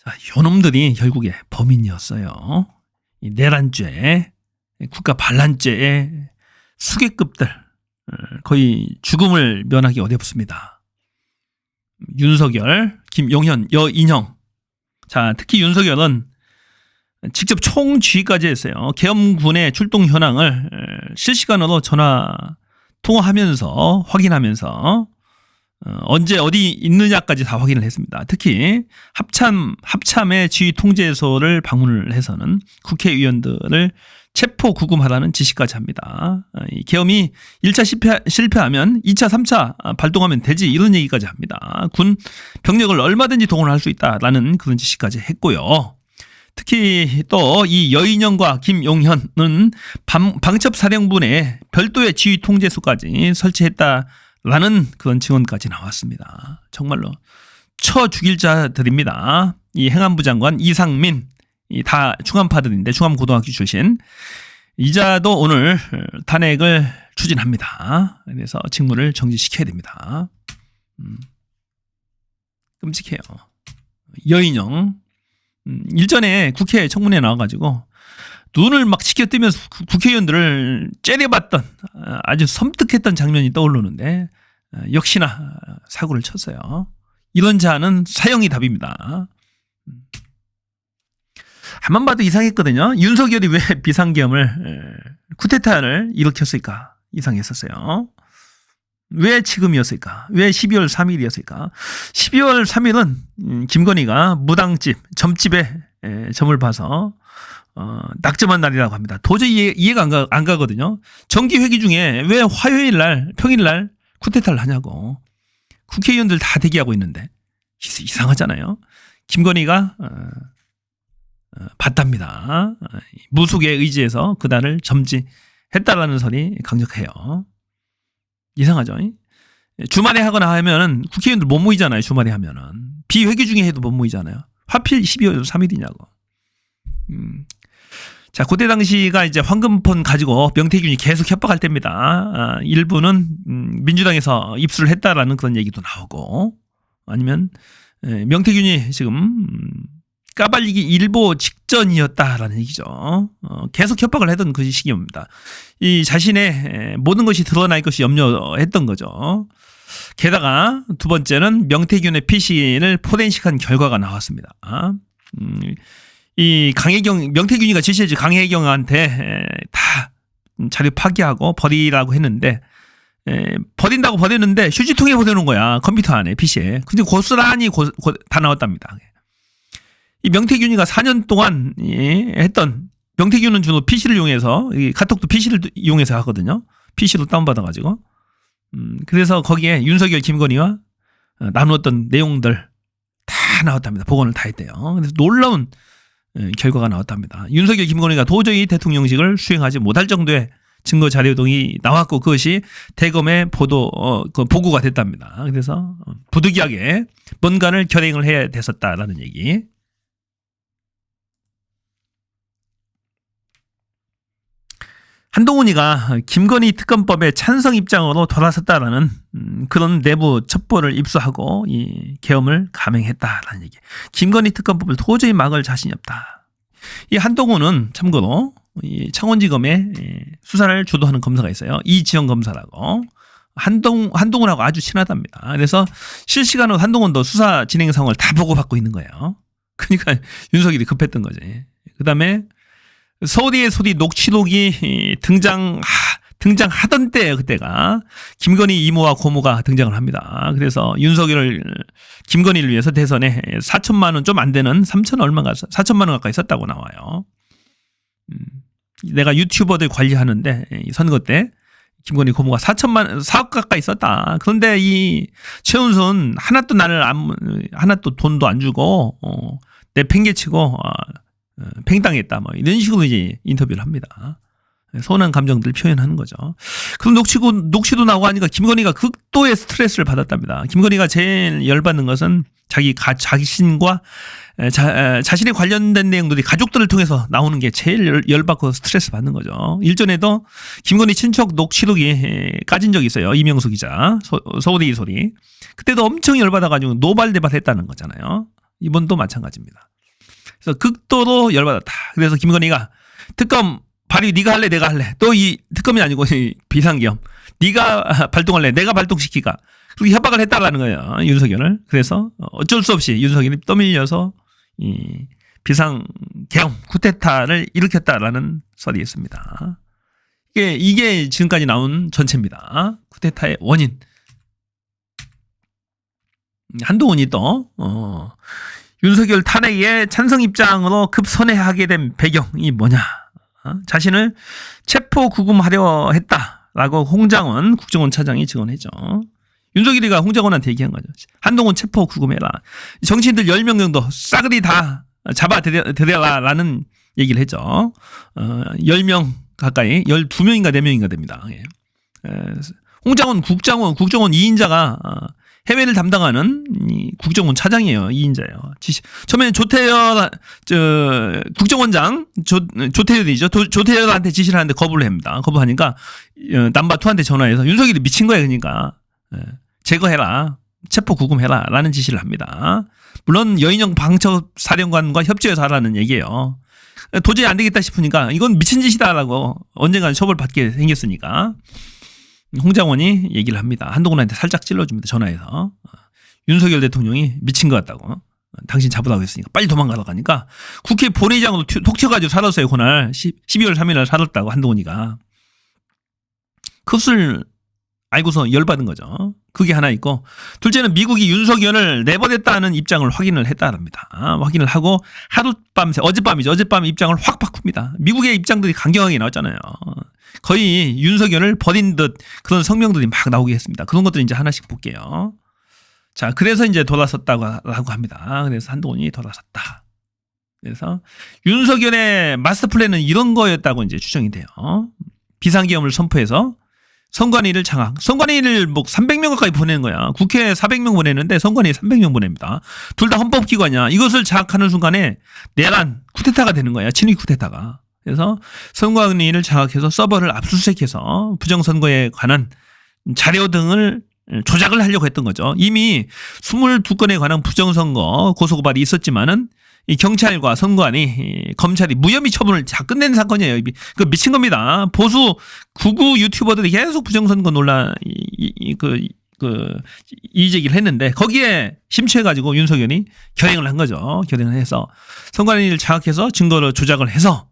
자, 요놈들이 결국에 범인이었어요. 이 내란죄, 국가 반란죄의 수괴급들, 거의 죽음을 면하기 어렵습니다. 윤석열, 김용현, 여인형. 자, 특히 윤석열은 직접 총지휘까지 했어요. 계엄군의 출동 현황을 실시간으로 전화 통화하면서 확인하면서 언제 어디 있느냐까지 다 확인을 했습니다. 특히 합참의 지휘 통제소를 방문을 해서는 국회의원들을 체포 구금하라는 지시까지 합니다. 이 계엄이 1차 실패하면 2차, 3차 발동하면 되지, 이런 얘기까지 합니다. 군 병력을 얼마든지 동원할 수 있다라는 그런 지시까지 했고요. 특히 또 이 여인형과 김용현은 방첩사령부에 별도의 지휘 통제소까지 설치했다라는 그런 증언까지 나왔습니다. 정말로 쳐 죽일 자들입니다. 이 행안부 장관 이상민, 이 다 중암파들인데, 중암고등학교 출신. 이자도 오늘 탄핵을 추진합니다. 그래서 직무를 정지시켜야 됩니다. 끔찍해요. 여인형. 일전에 국회 청문회 나와가지고 눈을 막 치켜뜨면서 국회의원들을 째려봤던 아주 섬뜩했던 장면이 떠오르는데, 역시나 사고를 쳤어요. 이런 자는 사형이 답입니다. 한번 봐도 이상했거든요. 윤석열이 왜 비상계엄을, 쿠데타를 일으켰을까? 이상했었어요. 왜 지금이었을까? 왜 12월 3일이었을까? 12월 3일은 김건희가 무당집, 점집에 점을 봐서 낙점한 날이라고 합니다. 도저히 이해가 안 가거든요. 정기회기 중에 왜 화요일 날, 평일 날 쿠데타를 하냐고. 국회의원들 다 대기하고 있는데 이상하잖아요. 김건희가 봤답니다. 무속의 의지에서 그날을 점지했다라는 설이 강력해요. 이상하죠. 주말에 하거나 하면은 국회의원들 못 모이잖아요. 주말에 하면은 비회기 중에 해도 못 모이잖아요. 하필 12월 3일이냐고. 자, 그때 당시가 이제 황금폰 가지고 명태균이 계속 협박할 때입니다. 일부는 민주당에서 입수를 했다라는 그런 얘기도 나오고, 아니면 명태균이 지금 까발리기 일보 직전이었다라는 얘기죠. 계속 협박을 하던 그 시기입니다. 이 자신의 모든 것이 드러날 것이 염려했던 거죠. 게다가 두 번째는 명태균의 PC를 포렌식한 결과가 나왔습니다. 이 명태균이가 지시했지, 강혜경한테 다 자료 파기하고 버리라고 했는데, 버린다고 버렸는데 휴지통에 보내놓은 거야. 컴퓨터 안에, PC에. 근데 고스란히 다 나왔답니다. 이 명태균이가 4년 동안 했던, 명태균은 주로 PC를 이용해서, 카톡도 PC를 이용해서 하거든요. PC로 다운받아가지고. 그래서 거기에 윤석열, 김건희와 나누었던 내용들 다 나왔답니다. 복원을 다 했대요. 그래서 놀라운 결과가 나왔답니다. 윤석열, 김건희가 도저히 대통령직을 수행하지 못할 정도의 증거 자료 등이 나왔고, 그것이 대검의 보고가 됐답니다. 그래서 부득이하게 뭔가를 결행을 해야 됐었다라는 얘기. 한동훈이가 김건희 특검법에 찬성 입장으로 돌아섰다라는 그런 내부 첩보를 입수하고 이 계엄을 감행했다라는 얘기. 김건희 특검법을 도저히 막을 자신이 없다. 이 한동훈은 참고로 이 창원지검에 수사를 주도하는 검사가 있어요. 이지영 검사라고. 한동훈하고 아주 친하답니다. 그래서 실시간으로 한동훈도 수사 진행 상황을 다 보고받고 있는 거예요. 그러니까 윤석열이 급했던 거지. 그 다음에 서울의 소리 녹취록이 등장하던 때, 그때가 김건희 이모와 고모가 등장을 합니다. 그래서 윤석열을, 김건희를 위해서 대선에 4천만 원 좀 안 되는 3천 얼마가 4천만 원 가까이 썼다고 나와요. 내가 유튜버들 관리하는데 선거 때 김건희 고모가 4억 가까이 썼다. 그런데 이 최은순 하나도 돈도 안 주고 내 팽개치고 팽당했다, 뭐 이런 식으로 이제 인터뷰를 합니다. 서운한 감정들 표현하는 거죠. 그럼 녹취도 나오고 하니까 김건희가 극도의 스트레스를 받았답니다. 김건희가 제일 열받는 것은 자신과 자신에 관련된 내용들이 가족들을 통해서 나오는 게 제일 열받고 스트레스 받는 거죠. 일전에도 김건희 친척 녹취록이 까진 적이 있어요. 이명수 기자, 서울의 소리. 그때도 엄청 열받아가지고 노발대발했다는 거잖아요. 이번도 마찬가지입니다. 그래서 극도로 열받았다. 그래서 김건희가 특검 발의 네가 할래 내가 할래. 또 이 특검이 아니고 이 비상계엄. 네가 발동할래 내가 발동시키가. 그리고 협박을 했다라는 거예요. 윤석열을. 그래서 어쩔 수 없이 윤석열이 떠밀려서 이 비상계엄 쿠데타를 일으켰다라는 설이 있습니다. 이게 지금까지 나온 전체입니다. 쿠데타의 원인. 한동훈이 또 윤석열 탄핵에 찬성 입장으로 급선회하게 된 배경이 뭐냐. 자신을 체포 구금하려 했다라고 홍장원 국정원 차장이 증언했죠. 윤석열이가 홍장원한테 얘기한 거죠. 한동훈 체포 구금해라. 정치인들 10명 정도 싸그리 다 잡아들여라라는 얘기를 했죠. 10명 가까이 12명인가 4명인가 됩니다. 예. 홍장원 국정원 2인자가 해외를 담당하는 국정원 차장이에요. 2인자예요. 처음에는 조태열 국정원장 조태열이죠. 조태열한테 지시를 하는데 거부를 합니다. 거부하니까 넘버2한테 전화해서 윤석열이 미친 거야. 그러니까 제거해라. 체포 구금해라. 라는 지시를 합니다. 물론 여인영 방첩사령관과 협조해서 하라는 얘기예요. 도저히 안 되겠다 싶으니까 이건 미친 짓이다라고 언젠가는 처벌받게 생겼으니까 홍장원이 얘기를 합니다. 한동훈한테 살짝 찔러줍니다. 전화해서. 윤석열 대통령이 미친 것 같다고. 당신 잡으라고 했으니까 빨리 도망가라고 하니까 국회 본회의장으로 톡 튀어가지고 살았어요. 그날 12월 3일 날 살았다고 한동훈이가. 그것을 알고서 열받은 거죠. 그게 하나 있고 둘째는 미국이 윤석열을 내보냈다는 입장을 확인을 했다랍니다. 확인을 하고 하룻밤새 어젯밤 입장을 확 바꿉니다. 미국의 입장들이 강경하게 나왔잖아요. 거의 윤석열을 버린 듯 그런 성명들이 막 나오게 했습니다. 그런 것들 이제 하나씩 볼게요. 자, 그래서 이제 돌아섰다고 합니다. 그래서 한동훈이 돌아섰다. 그래서 윤석열의 마스터 플랜은 이런 거였다고 이제 추정이 돼요. 비상계엄을 선포해서 선관위를 장악. 선관위를 뭐 300명 가까이 보내는 거야. 국회에 400명 보내는데 선관위에 300명 보냅니다. 둘 다 헌법기관이야. 이것을 장악하는 순간에 내란 쿠데타가 되는 거야. 친위 쿠데타가. 그래서 선관위를 장악해서 서버를 압수수색해서 부정선거에 관한 자료 등을 조작을 하려고 했던 거죠. 이미 22건에 관한 부정선거 고소고발이 있었지만은 이 경찰과 선관위, 검찰이 무혐의 처분을 다 끝낸 사건이에요. 그 미친 겁니다. 보수 극우 유튜버들이 계속 부정선거 논란, 이의제기를 했는데 거기에 심취해가지고 윤석열이 결행을 한 거죠. 결행을 해서 선관위를 장악해서 증거를 조작을 해서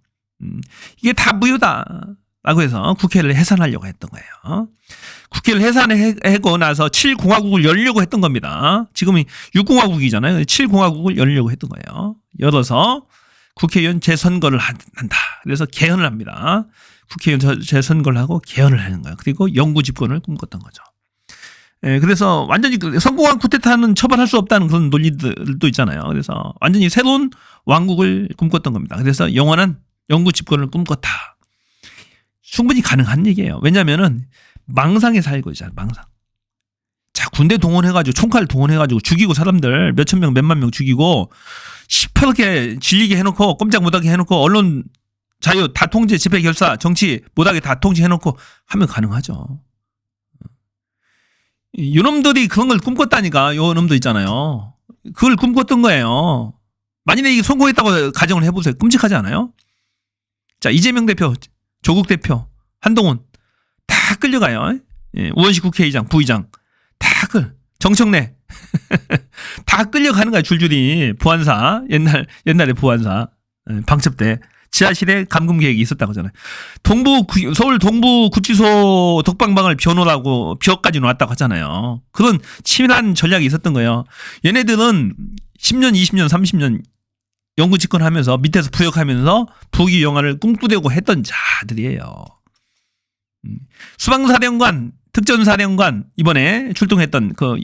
이게 다 무효다라고 해서 국회를 해산하려고 했던 거예요. 국회를 해산하고 나서 7공화국을 열려고 했던 겁니다. 지금이 6공화국이잖아요. 7공화국을 열려고 했던 거예요. 열어서 국회의원 재선거를 한다. 그래서 개헌을 합니다. 국회의원 재선거를 하고 개헌을 하는 거예요. 그리고 영구 집권을 꿈꿨던 거죠. 그래서 완전히 성공한 쿠데타는 처벌할 수 없다는 그런 논리들도 있잖아요. 그래서 완전히 새로운 왕국을 꿈꿨던 겁니다. 그래서 영원한 영구 집권을 꿈꿨다. 충분히 가능한 얘기예요. 왜냐면은 망상에 살고 있잖아요. 망상. 자, 군대 동원해가지고 총칼 동원해가지고 죽이고 사람들 몇천 명 몇만 명 죽이고 시퍼렇게 질리게 해놓고 꼼짝 못하게 해놓고 언론 자유 다 통제 집회 결사 정치 못하게 다 통제해놓고 하면 가능하죠. 요놈들이 그런 걸 꿈꿨다니까. 요놈들 있잖아요. 그걸 꿈꿨던 거예요. 만일에 이게 성공했다고 가정을 해보세요. 끔찍하지 않아요? 자, 이재명 대표, 조국 대표, 한동훈 다 끌려가요. 예, 우원식 국회의장, 부의장 다 정청래 다 끌려가는 거야. 줄줄이 부안사 옛날에 부안사 방첩대 지하실에 감금 계획이 있었다고 하잖아요. 서울 동부구치소 독방방을 비워놓으라고 벼까지 놨다고 하잖아요. 그런 치밀한 전략이 있었던 거예요. 얘네들은 10년, 20년, 30년 영구 집권하면서 밑에서 부역하면서 부귀 영화를 꿈꾸려고 했던 자들이에요. 수방사령관, 특전사령관 이번에 출동했던 그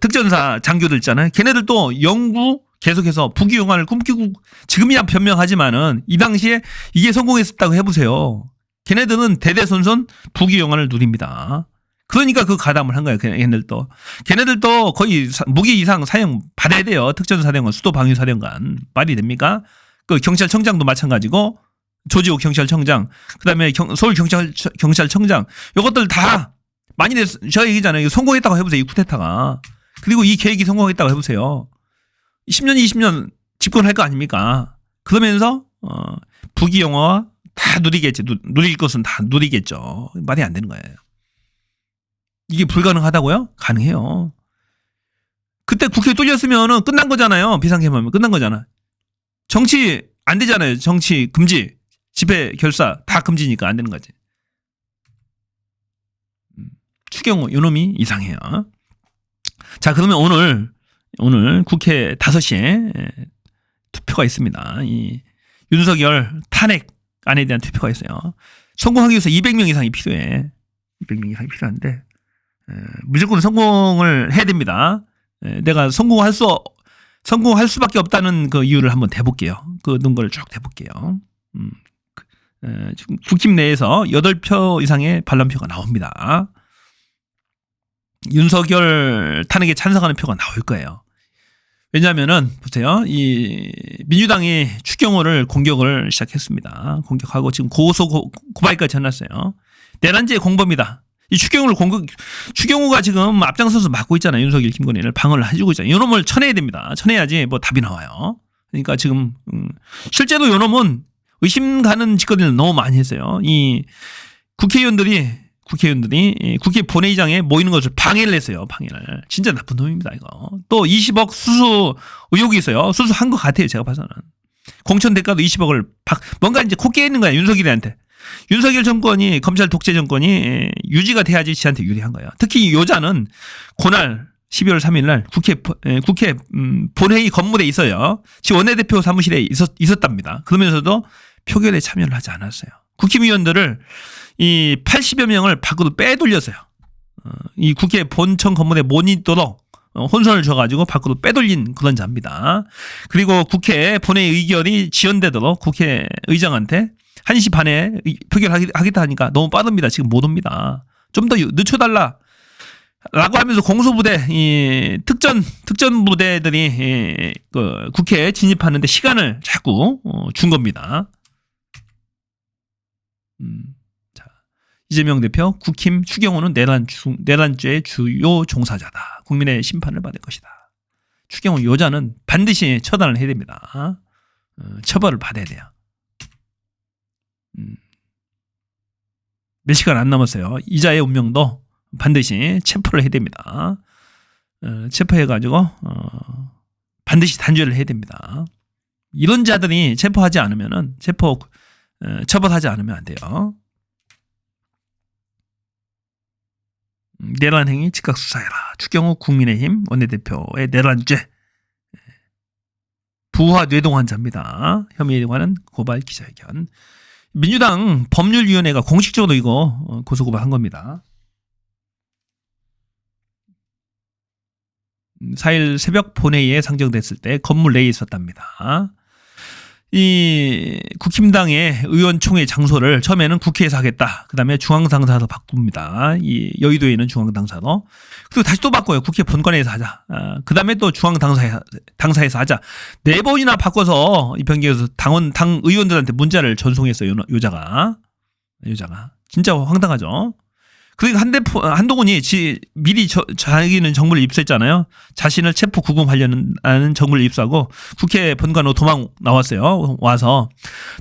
특전사 장교들 있잖아요. 걔네들도 영구 계속해서 부귀 영화를 꿈꾸고 지금이야 변명하지만은 이 당시에 이게 성공했었다고 해보세요. 걔네들은 대대손손 부귀 영화를 누립니다. 그러니까 그 가담을 한 거예요. 걔네들도 거의 무기 이상 사형 받아야 돼요. 특전사령관, 수도방위사령관 말이 됩니까? 그 경찰청장도 마찬가지고 조지호 경찰청장, 그다음에 서울 경찰청장 이것들 다 만일에 저 얘기잖아요. 성공했다고 해보세요. 이 쿠데타가. 그리고 이 계획이 성공했다고 해보세요. 10년, 20년 집권할 거 아닙니까? 그러면서 부귀 영화와 다 누리겠지. 누릴 것은 다 누리겠죠. 말이 안 되는 거예요. 이게 불가능하다고요? 가능해요. 그때 국회 뚫렸으면은 끝난 거잖아요. 비상계엄하면 끝난 거잖아. 정치 안 되잖아요. 정치 금지, 집회 결사 다 금지니까 안 되는 거지. 추경호 요놈이 이상해요. 자, 그러면 오늘 국회 5시에 투표가 있습니다. 이 윤석열 탄핵안에 대한 투표가 있어요. 성공하기 위해서 200명 이상이 필요해. 200명 이상이 필요한데 무조건 성공을 해야 됩니다. 내가 성공할 수밖에 없다는 그 이유를 한번 대볼게요. 그 논거를 쭉 대볼게요. 지금 국힘 내에서 8표 이상의 반란표가 나옵니다. 윤석열 탄핵에 찬성하는 표가 나올 거예요. 왜냐하면은 보세요. 이 민주당이 추경호를 공격을 시작했습니다. 공격하고 지금 고발까지 해놨어요. 내란죄 공범이다. 이 추경호가 지금 앞장서서 막고 있잖아요. 윤석열, 김건희를 방어를 해주고 있잖아요. 요놈을 쳐내야 됩니다. 쳐내야지 뭐 답이 나와요. 그러니까 지금 실제로 요놈은 의심 가는 짓거리를 너무 많이 했어요. 이 국회의원들이 국회 본회의장에 모이는 것을 방해를 했어요. 방해를. 진짜 나쁜 놈입니다. 이거. 또 20억 수수 의혹이 있어요. 수수한 것 같아요. 제가 봐서는. 공천 대가도 20억을 뭔가 이제 코 깨있는 거야. 윤석열한테. 윤석열 정권이 검찰 독재 정권이 유지가 돼야지 지한테 유리한 거예요. 특히 여자는 그날 12월 3일 날 국회 본회의 건물에 있어요. 지금 원내대표 사무실에 있었답니다. 그러면서도 표결에 참여를 하지 않았어요. 국힘의원들을 이 80여 명을 밖으로 빼돌렸어요. 이 국회 본청 건물에 못 있도록 혼선을 줘가지고 밖으로 빼돌린 그런 자입니다. 그리고 국회 본회의 의결이 지연되도록 국회의장한테 1시 반에 표결하겠다 하니까 너무 빠릅니다. 지금 못 옵니다. 좀 더 늦춰달라. 라고 하면서 공소부대, 특전 부대들이 그 국회에 진입하는데 시간을 자꾸 준 겁니다. 자, 이재명 대표, 국힘 추경호는 내란죄의 주요 종사자다. 국민의 심판을 받을 것이다. 추경호 여자는 반드시 처단을 해야 됩니다. 처벌을 받아야 돼요. 몇 시간 안 남았어요. 이자의 운명도 반드시 체포를 해야 됩니다. 체포해가지고 반드시 단죄를 해야 됩니다. 이런 자들이 체포하지 않으면은 처벌하지 않으면 안 돼요. 내란 행위 즉각 수사해라. 추경호 국민의힘 원내대표의 내란죄 부하 뇌동환자입니다. 혐의에 관한 고발 기자회견. 민주당 법률위원회가 공식적으로 이거 고소고발한 겁니다. 4일 새벽 본회의에 상정됐을 때 건물 내에 있었답니다. 이 국힘당의 의원총회 장소를 처음에는 국회에서 하겠다. 그 다음에 중앙당사로 바꿉니다. 이 여의도에 있는 중앙당사로. 그리고 다시 또 바꿔요. 국회 본관에서 하자. 그 다음에 또 중앙당사에서 하자. 4번이나 바꿔서 이 변경해서 당 의원들한테 문자를 전송했어요. 여자가. 진짜 황당하죠. 그러니까 한동훈이 미리 자기는 정부를 입수했잖아요. 자신을 체포 구금하려는 정부를 입수하고 국회 본관으로 도망 나왔어요. 와서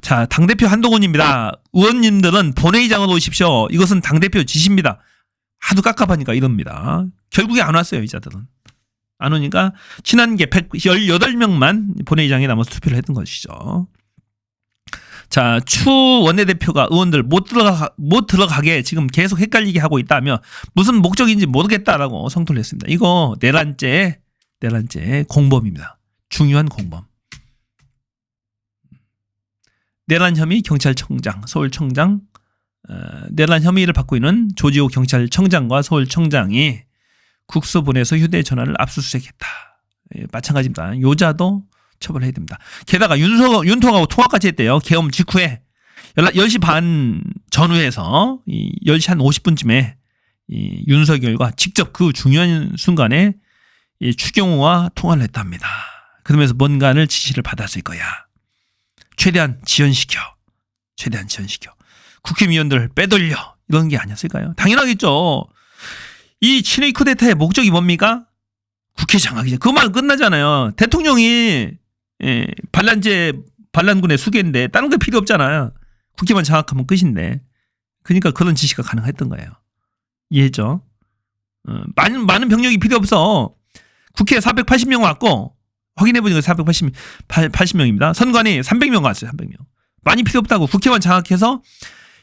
자, 당대표 한동훈입니다. 의원님들은 본회의장으로 오십시오. 이것은 당대표 지시입니다. 하도 깝깝하니까 이럽니다. 결국에 안 왔어요. 이 자들은. 안 오니까 친한계 118명만 본회의장에 남아서 투표를 했던 것이죠. 자, 추 원내대표가 의원들 못 들어가게 지금 계속 헷갈리게 하고 있다며 무슨 목적인지 모르겠다라고 성토를 했습니다. 이거 내란죄 공범입니다. 중요한 공범. 내란 혐의 경찰청장, 서울청장, 내란 혐의를 받고 있는 조지호 경찰청장과 서울청장이 국수 보내서 휴대전화를 압수수색했다. 마찬가지입니다. 요자도 처벌해야 됩니다. 게다가 윤통하고 통화까지 했대요. 계엄 직후에 10시 반 전후에서 10시 한 50분쯤에 윤석열과 직접 그 중요한 순간에 추경호와 통화를 했답니다. 그러면서 뭔가를 지시를 받았을 거야. 최대한 지연시켜. 국힘의원들 빼돌려. 이런 게 아니었을까요? 당연하겠죠. 이 친위 쿠데타의 목적이 뭡니까? 국회 장악이죠. 그 말 끝나잖아요. 대통령이 반란군의 수괴인데 다른 게 필요 없잖아요. 국회만 장악하면 끝인데. 그러니까 그런 지시가 가능했던 거예요. 이해했죠? 많은 병력이 필요 없어. 국회에 480명 왔고 확인해보니까 480명입니다. 선관위 300명 왔어요. 300명. 많이 필요 없다고. 국회만 장악해서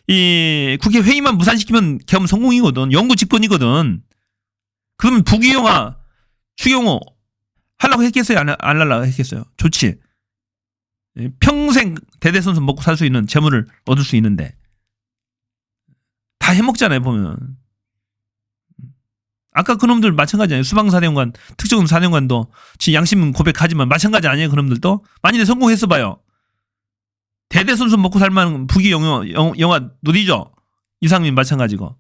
이 국회 회의만 무산시키면 계엄 성공이거든. 영구 집권이거든. 그러면 부귀영화 추경호 하려고 했겠어요? 안 하려고 했겠어요? 좋지. 평생 대대손손 먹고 살 수 있는 재물을 얻을 수 있는데 다 해먹잖아요. 보면. 아까 그놈들 마찬가지 아니에요. 수방사령관, 특정사령관도 지금 양심 고백하지만 마찬가지 아니에요. 그놈들도. 만일에 성공했어 봐요. 대대손손 먹고 살만한 부귀영화 누리죠. 이상민 마찬가지고.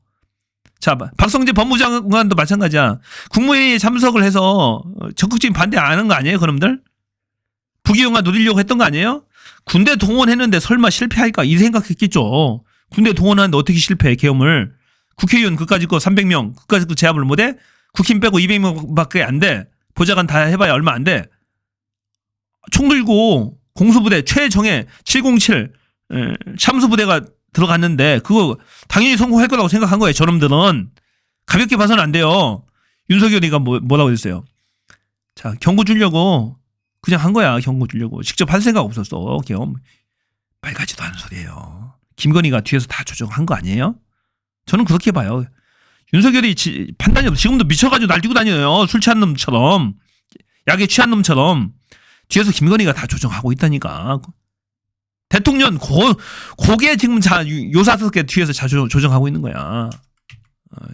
자, 박성재 법무장관도 마찬가지야. 국무회의에 참석을 해서 적극적인 반대 안 한 거 아니에요? 그놈들? 부귀영화 누리려고 했던 거 아니에요? 군대 동원했는데 설마 실패할까? 이 생각했겠죠. 군대 동원하는데 어떻게 실패해, 계엄을. 국회의원 그까짓 거 300명, 그까짓 거 제압을 못해? 국힘 빼고 200명밖에 안 돼. 보좌관 다 해봐야 얼마 안 돼. 총 들고 공수부대 최정예 707 참수부대가 들어갔는데 그거 당연히 성공할 거라고 생각한 거예요. 저놈들은. 가볍게 봐서는 안 돼요. 윤석열이가 뭐라고 했어요. 자, 경고 주려고 그냥 한 거야. 경고 주려고. 직접 할 생각 없었어. 계엄. 말 같지도 않은 소리예요. 김건희가 뒤에서 다 조정한 거 아니에요? 저는 그렇게 봐요. 윤석열이 판단이 없어. 지금도 미쳐가지고 날뛰고 다녀요. 술 취한 놈처럼. 약에 취한 놈처럼. 뒤에서 김건희가 다 조정하고 있다니까. 대통령 고게 지금 요사스럽게 뒤에서 조정하고 있는 거야.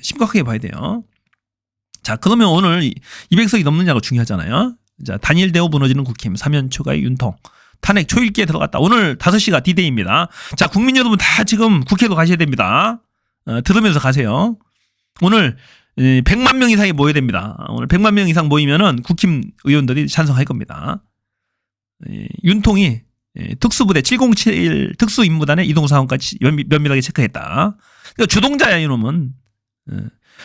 심각하게 봐야 돼요. 자, 그러면 오늘 200석이 넘느냐가 중요하잖아요. 자, 단일 대우 무너지는 국힘, 사면 초과의 윤통. 탄핵 초읽기에 들어갔다. 오늘 5시가 D-Day입니다. 자, 국민 여러분 다 지금 국회로 가셔야 됩니다. 들으면서 가세요. 오늘 100만 명 이상이 모여야 됩니다. 오늘 100만 명 이상 모이면은 국힘 의원들이 찬성할 겁니다. 윤통이 특수부대 707 특수임무단의 이동 상황까지 면밀하게 체크했다. 그러니까 주동자야 이놈은.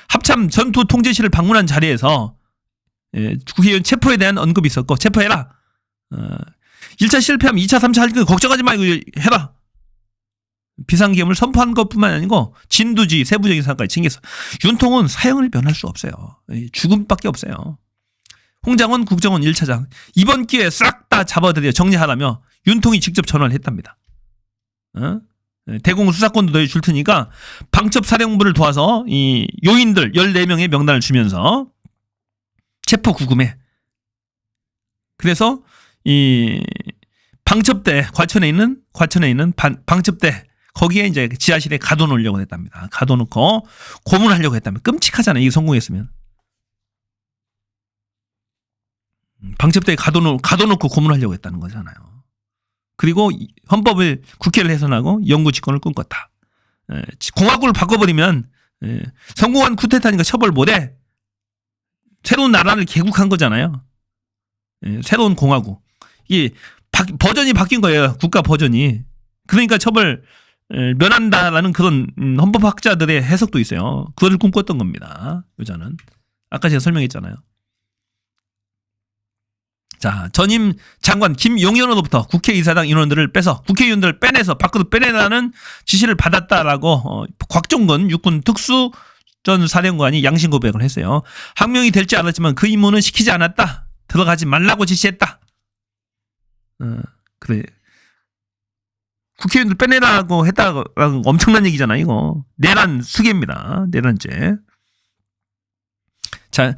합참 전투 통제실을 방문한 자리에서 국회의원 체포에 대한 언급이 있었고 체포해라. 1차 실패하면 2차 3차 할 거 걱정하지 말고 해라. 비상계엄을 선포한 것뿐만 아니고 진두지 세부적인 사항까지 챙겼어. 윤통은 사형을 면할 수 없어요. 죽음밖에 없어요. 홍장원 국정원 1차장 이번 기회에 싹 다 잡아들여 정리하라며 윤통이 직접 전화를 했답니다. 대공 수사권도 너희 줄 테니까 방첩사령부를 도와서 이 요인들 14명의 명단을 주면서 체포 구금해. 그래서 이 방첩대 과천에 있는 방첩대 거기에 이제 지하실에 가둬놓으려고 했답니다. 가둬놓고 고문하려고 했답니다. 끔찍하잖아요. 이게 성공했으면. 방첩대에 가둬놓고 고문하려고 했다는 거잖아요. 그리고 헌법을 국회를 해산하고 영구집권을 꿈꿨다. 공화국을 바꿔버리면 성공한 쿠데타니까 처벌 못해. 새로운 나라를 개국한 거잖아요. 새로운 공화국. 이게 버전이 바뀐 거예요. 국가 버전이. 그러니까 처벌 면한다라는 그런 헌법학자들의 해석도 있어요. 그거를 꿈꿨던 겁니다. 여자는. 아까 제가 설명했잖아요. 자, 전임 장관 김용현으로부터 국회의사당 인원들을 빼서 국회의원들을 빼내서 밖으로 빼내라는 지시를 받았다라고 곽종건 육군 특수전 사령관이 양심 고백을 했어요. 항명이 될지 알았지만 그 임무는 시키지 않았다. 들어가지 말라고 지시했다. 그래. 국회의원들 빼내라고 했다가 엄청난 얘기잖아, 이거. 내란 수괴입니다. 내란죄. 자,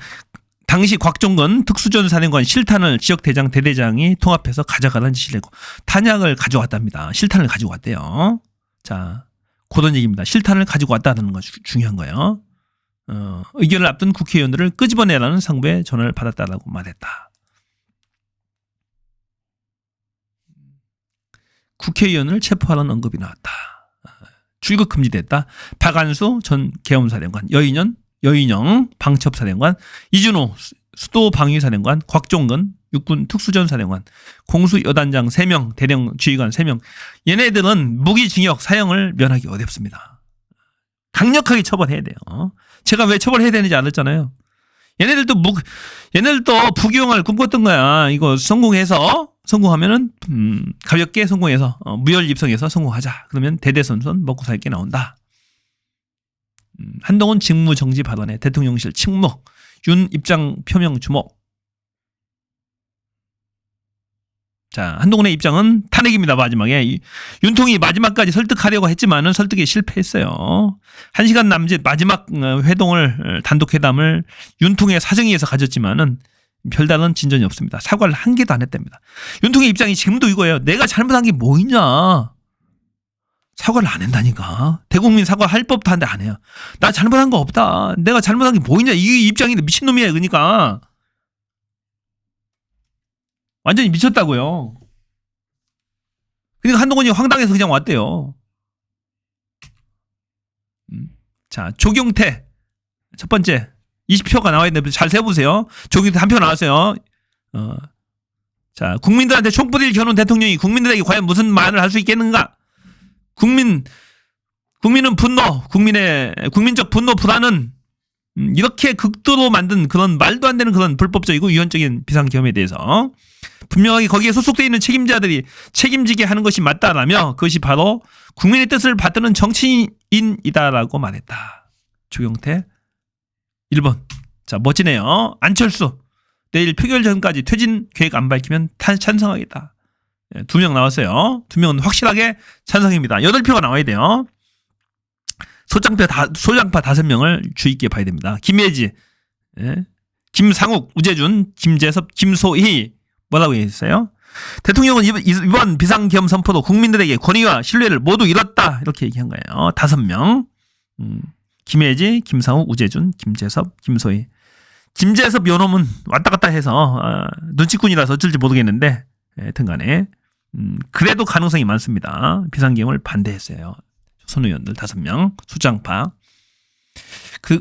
당시 곽종건 특수전 사령관 실탄을 지역대장 대대장이 통합해서 가져가라는 지시를 했고 탄약을 가져왔답니다. 실탄을 가지고 왔대요. 자, 그런 얘기입니다. 실탄을 가지고 왔다는 거 중요한 거예요. 의견을 앞둔 국회의원들을 끄집어내라는 상부의 전화를 받았다라고 말했다. 국회의원을 체포하라는 언급이 나왔다. 출국 금지됐다. 박안수 전 계엄사령관, 여인영 방첩사령관, 이준호 수도방위사령관, 곽종건 육군 특수전사령관, 공수여단장 3명, 대령 지휘관 3명. 얘네들은 무기징역 사형을 면하기 어렵습니다. 강력하게 처벌해야 돼요. 제가 왜 처벌해야 되는지 알았잖아요. 얘네들도 부귀영화를 꿈꿨던 거야. 이거 성공해서 성공하면은 가볍게 성공해서 무혈 입성해서 성공하자. 그러면 대대손손 먹고 살게 나온다. 한동훈 직무 정지 발언에 대통령실 침묵. 윤 입장 표명 주목. 자, 한동훈의 입장은 탄핵입니다. 마지막에 윤통이 마지막까지 설득하려고 했지만은 설득에 실패했어요. 1시간 남짓 마지막 회동을 단독회담을 윤통의 사정에 의해서 가졌지만은 별다른 진전이 없습니다. 사과를 한 개도 안 했답니다. 윤통의 입장이 지금도 이거예요. 내가 잘못한 게 뭐 있냐. 사과를 안 한다니까. 대국민 사과할 법도 한데 안 해요. 나 잘못한 거 없다. 내가 잘못한 게 뭐 있냐. 이 입장이 미친놈이야. 그러니까. 완전히 미쳤다고요. 그러니까 한동훈이 황당해서 그냥 왔대요. 자, 조경태. 첫 번째. 20표가 나와 있는데 잘 세보세요. 조경태 한 표 나왔어요. 자, 국민들한테 촛불을 켜놓은 대통령이 국민들에게 과연 무슨 말을 할 수 있겠는가? 국민은 분노, 국민적 분노 불안은 이렇게 극도로 만든 그런 말도 안 되는 그런 불법적이고 위헌적인 비상계엄에 대해서 분명하게 거기에 소속되어 있는 책임자들이 책임지게 하는 것이 맞다라며 그것이 바로 국민의 뜻을 받드는 정치인이다라고 말했다. 조경태 1번. 자, 멋지네요. 안철수. 내일 표결 전까지 퇴진 계획 안 밝히면 찬성하겠다. 2명 나왔어요. 2명은 확실하게 찬성입니다. 8표가 나와야 돼요. 소장파 5명을 주의 있게 봐야 됩니다. 김예지, 김상욱, 우재준, 김재섭, 김소희. 뭐라고 했어요? 대통령은 이번 비상계엄 선포로 국민들에게 권위와 신뢰를 모두 잃었다. 이렇게 얘기한 거예요. 5명. 김혜지, 김상욱, 우재준, 김재섭, 김소희. 김재섭 요놈은 왔다 갔다 해서 눈치꾼이라서 어쩔지 모르겠는데 여튼 간에 그래도 가능성이 많습니다. 비상계엄을 반대했어요. 손 의원들 5명. 수장파.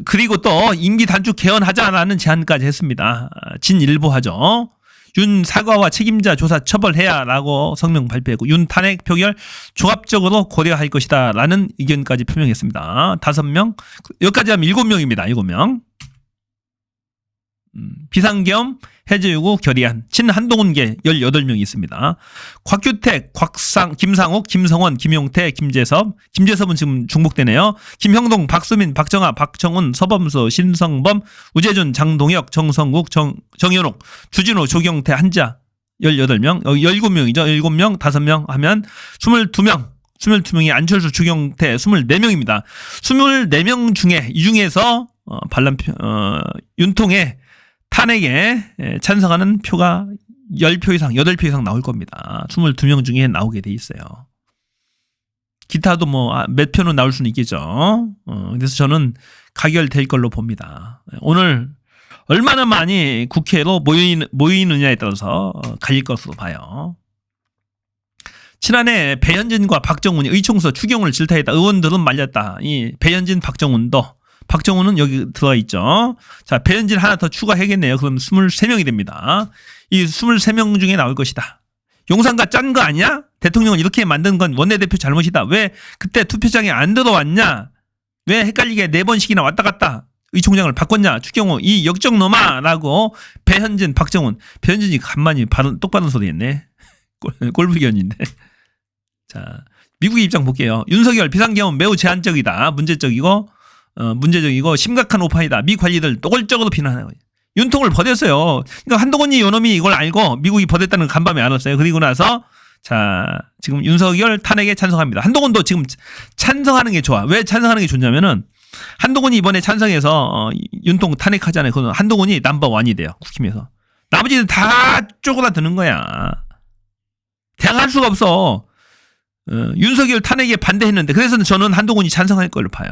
그리고 또 임기 단축 개헌하자라는 제안까지 했습니다. 진일보하죠. 윤 사과와 책임자 조사 처벌해야라고 성명 발표했고 윤 탄핵 표결 종합적으로 고려할 것이다 라는 의견까지 표명했습니다. 5명. 여기까지 하면 7명입니다. 7명. 비상계엄 해제 요구 결의안 친한동훈계 18명이 있습니다. 곽규택, 김상욱, 김성원, 김용태, 김재섭은 지금 중복되네요. 김형동, 박수민, 박정아, 박정훈, 서범수, 신성범, 우재준, 장동혁, 정성국, 정현옥, 주진호, 조경태, 한자 18명. 17명이죠. 7명, 5명 하면 22명. 22명이 안철수, 주경태 24명입니다. 24명 중에 이 중에서 윤통의 탄핵에 찬성하는 표가 10표 이상, 8표 이상 나올 겁니다. 22명 중에 나오게 돼 있어요. 기타도 몇 표는 나올 수는 있겠죠. 그래서 저는 가결될 걸로 봅니다. 오늘 얼마나 많이 국회로 모이느냐에 따라서 갈릴 것으로 봐요. 지난해 배현진과 박정훈이 의총서 추경을 질타했다. 의원들은 말렸다. 이 배현진, 박정훈은 여기 들어가 있죠. 자, 배현진 하나 더 추가해야겠네요. 그럼 23명이 됩니다. 이 23명 중에 나올 것이다. 용산가 짠 거 아니야? 대통령을 이렇게 만든 건 원내대표 잘못이다. 왜 그때 투표장에 안 들어왔냐? 왜 헷갈리게 4번씩이나 왔다 갔다 의총장을 바꿨냐? 추경호 이 역적놈아 라고 배현진, 박정훈. 배현진이 간만이 똑바른 소리 했네. 꼴불견인데. 자, 미국의 입장 볼게요. 윤석열 비상계엄은 매우 제한적이다. 문제적이고 심각한 오판이다. 미 관리들 노골적으로 비난하고 윤통을 버렸어요. 그러니까 한동훈이 요놈이 이걸 알고 미국이 버렸다는 걸 간밤에 알았어요. 그리고 나서 자, 지금 윤석열 탄핵에 찬성합니다. 한동훈도 지금 찬성하는 게 좋아. 왜 찬성하는 게 좋냐면은 한동훈이 이번에 찬성해서 윤통 탄핵하잖아요. 그건 한동훈이 넘버1이 돼요. 국힘에서. 나머지는 다 쪼그라드는 거야. 대항할 수가 없어. 윤석열 탄핵에 반대했는데 그래서 저는 한동훈이 찬성할 걸로 봐요.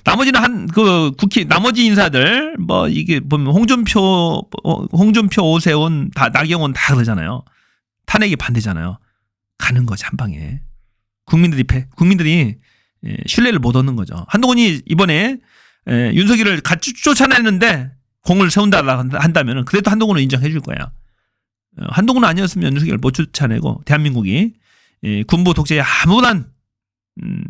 나머지는 국회 나머지 인사들 이게 보면 홍준표, 오세훈, 나경원 다 그러잖아요. 탄핵이 반대잖아요. 가는 거지 한 방에. 국민들이 신뢰를 못 얻는 거죠. 한동훈이 이번에 윤석열을 같이 쫓아내는데 공을 세운다라 한다면은 그래도 한동훈은 인정해 줄 거야. 한동훈 아니었으면 윤석열 못 쫓아내고 대한민국이 군부 독재의 아무런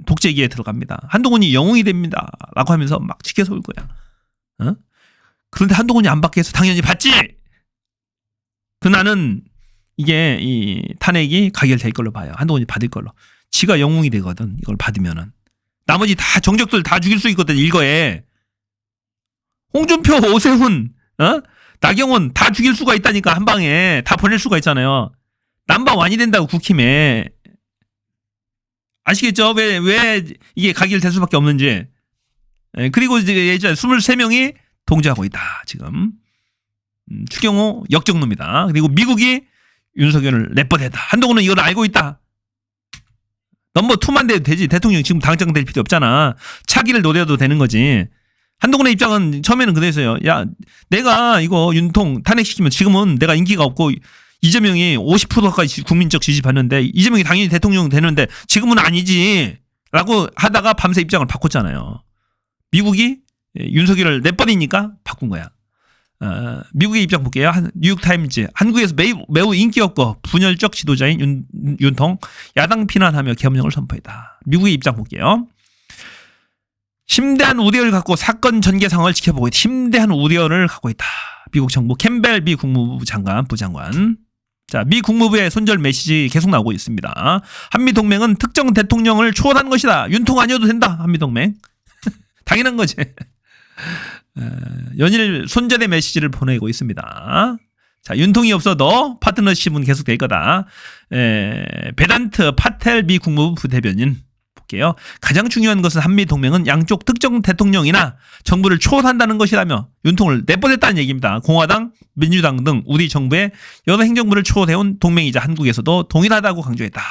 독재기에 들어갑니다. 한동훈이 영웅이 됩니다. 라고 하면서 막 지켜서 올 거야. 그런데 한동훈이 안 받게 해서 당연히 받지! 나는 이게 이 탄핵이 가결될 걸로 봐요. 한동훈이 받을 걸로. 지가 영웅이 되거든. 이걸 받으면은. 나머지 다 정적들 다 죽일 수 있거든. 일거에. 홍준표, 오세훈, 나경원 다 죽일 수가 있다니까. 한 방에 다 보낼 수가 있잖아요. 남바완이 된다고 국힘에. 아시겠죠? 왜 이게 가결될 수밖에 없는지. 그리고 이제 예전에 23명이 동조하고 있다. 지금. 추경호 역적놈이다. 그리고 미국이 윤석열을 내버렸다. 한동훈은 이걸 알고 있다. 넘버 2만 돼도 되지. 대통령 지금 당장될 필요 없잖아. 차기를 노려도 되는 거지. 한동훈의 입장은 처음에는 그랬어요. 야, 내가 이거 윤통 탄핵시키면 지금은 내가 인기가 없고 이재명이 50%까지 국민적 지지 받는데 이재명이 당연히 대통령 되는데 지금은 아니지. 라고 하다가 밤새 입장을 바꿨잖아요. 미국이 윤석열을 내버리니까 바꾼 거야. 미국의 입장 볼게요. 뉴욕타임즈. 한국에서 매우 인기 없고 분열적 지도자인 윤통 야당 비난하며 계엄령을 선포했다. 미국의 입장 볼게요. 심대한 우려를 갖고 사건 전개 상황을 지켜보고 있다. 심대한 우려를 갖고 있다. 미국 정부 캠벨 미 국무부 장관, 부장관. 자, 미 국무부의 손절 메시지 계속 나오고 있습니다. 한미동맹은 특정 대통령을 초월한 것이다. 윤통 아니어도 된다. 한미동맹. 당연한 거지. 연일 손절의 메시지를 보내고 있습니다. 자, 윤통이 없어도 파트너십은 계속될 거다. 베단트 파텔 미 국무부 부대변인 볼게요. 가장 중요한 것은 한미동맹은 양쪽 특정 대통령이나 정부를 초월한다는 것이라며 윤통을 내보냈다는 얘기입니다. 공화당, 민주당 등 우리 정부의 여러 행정부를 초월해온 동맹이자 한국에서도 동일하다고 강조했다.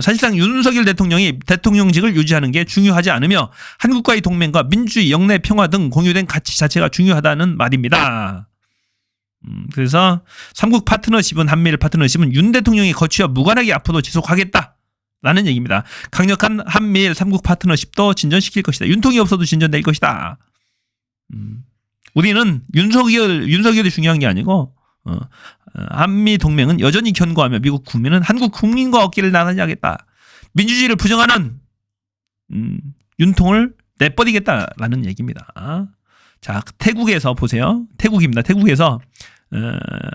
사실상 윤석열 대통령이 대통령직을 유지하는 게 중요하지 않으며 한국과의 동맹과 민주주의, 영내 평화 등 공유된 가치 자체가 중요하다는 말입니다. 그래서 삼국 파트너십은 한미일 파트너십은 윤 대통령의 거취와 무관하게 앞으로 지속하겠다라는 얘기입니다. 강력한 한미일 삼국 파트너십도 진전시킬 것이다. 윤통이 없어도 진전될 것이다. 우리는 윤석열이 중요한 게 아니고 한미 동맹은 여전히 견고하며 미국 국민은 한국 국민과 어깨를 나란히 하겠다. 민주주의를 부정하는 윤통을 내버리겠다라는 얘기입니다. 자, 태국에서 보세요. 태국입니다. 태국에서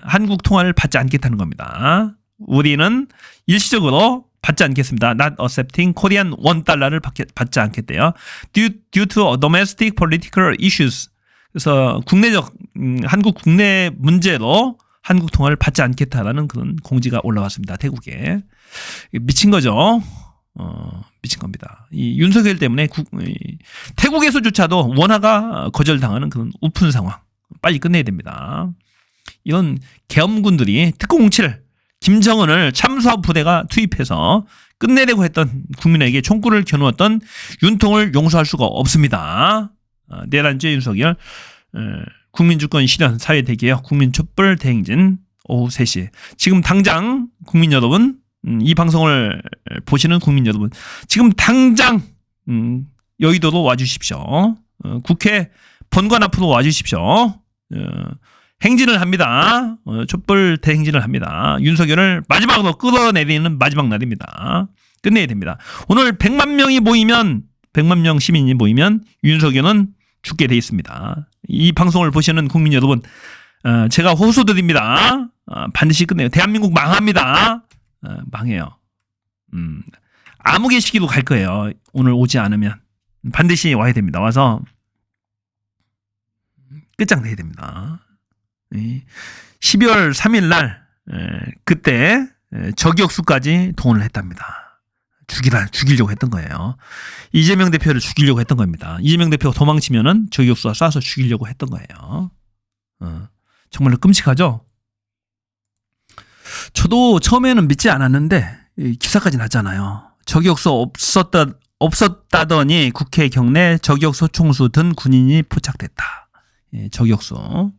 한국 통화를 받지 않겠다는 겁니다. 우리는 일시적으로 받지 않겠습니다. Not accepting Korean $1를 받지 않겠대요. Due to domestic political issues. 그래서 국내적 한국 국내 문제로 한국 통화를 받지 않겠다라는 그런 공지가 올라왔습니다. 태국에. 미친 거죠. 미친 겁니다. 이 윤석열 때문에 태국에서조차도 원화가 거절당하는 그런 우픈 상황. 빨리 끝내야 됩니다. 이런 계엄군들이 특공칠 김정은을 참수함 부대가 투입해서 끝내려고 했던 국민에게 총구를 겨누었던 윤통을 용서할 수가 없습니다. 내란죄 윤석열 국민주권 실현 사회대개혁 국민촛불 대행진 오후 3시. 지금 당장 국민 여러분, 이 방송을 보시는 국민 여러분, 지금 당장 여의도로 와주십시오. 국회 본관 앞으로 와주십시오. 행진을 합니다. 촛불 대행진을 합니다. 윤석열을 마지막으로 끌어내리는 마지막 날입니다. 끝내야 됩니다. 오늘 100만 명이 모이면 100만 명 시민이 모이면 윤석열은 죽게 돼 있습니다. 이 방송을 보시는 국민 여러분, 제가 호소드립니다. 반드시 끝내요. 대한민국 망합니다. 망해요. 암흑의 시기로 갈 거예요. 오늘 오지 않으면 반드시 와야 됩니다. 와서 끝장내야 됩니다. 12월 3일 날 그때 저격수까지 동원을 했답니다. 죽이려고 했던 거예요. 이재명 대표를 죽이려고 했던 겁니다. 이재명 대표가 도망치면은 저격수가 쏴서 죽이려고 했던 거예요. 정말로 끔찍하죠? 저도 처음에는 믿지 않았는데 기사까지 났잖아요. 저격수 없었다더니 국회 경내 저격수 총수 든 군인이 포착됐다. 저격수.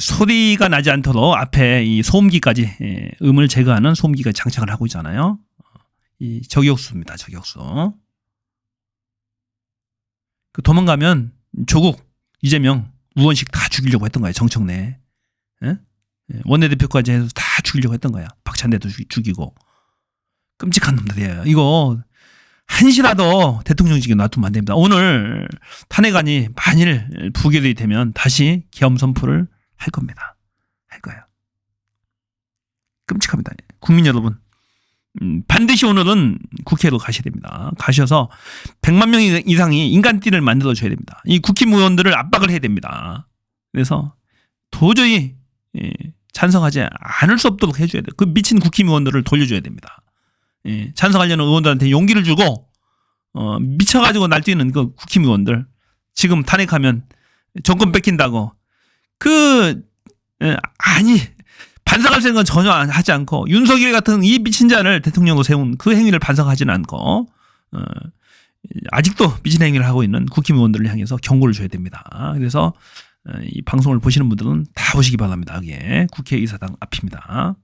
소리가 나지 않도록 앞에 이 소음기까지 음을 제거하는 소음기가 장착을 하고 있잖아요. 이 저격수입니다. 저격수. 그 도망가면 조국, 이재명, 우원식 다 죽이려고 했던 거예요. 정청래. 원내대표까지 해서 다 죽이려고 했던 거야. 박찬대도 죽이고. 끔찍한 놈들이에요. 이거 한시라도 대통령직에 놔두면 안 됩니다. 오늘 탄핵안이 만일 부결이 되면 다시 계엄 선포를 할 겁니다. 할 거예요. 끔찍합니다. 국민 여러분, 반드시 오늘은 국회로 가셔야 됩니다. 가셔서 100만 명 이상이 인간띠를 만들어줘야 됩니다. 이 국힘의원들을 압박을 해야 됩니다. 그래서 도저히 찬성하지 않을 수 없도록 해줘야 돼요. 그 미친 국힘의원들을 돌려줘야 됩니다. 찬성하려는 의원들한테 용기를 주고 미쳐가지고 날뛰는 그 국힘의원들 지금 탄핵하면 정권 뺏긴다고 아니 반성할 생각은 전혀 하지 않고 윤석열 같은 이 미친 자를 대통령으로 세운 그 행위를 반성하지는 않고 아직도 미친 행위를 하고 있는 국힘의원들을 향해서 경고를 줘야 됩니다. 그래서 이 방송을 보시는 분들은 다 보시기 바랍니다. 여기에 국회의사당 앞입니다.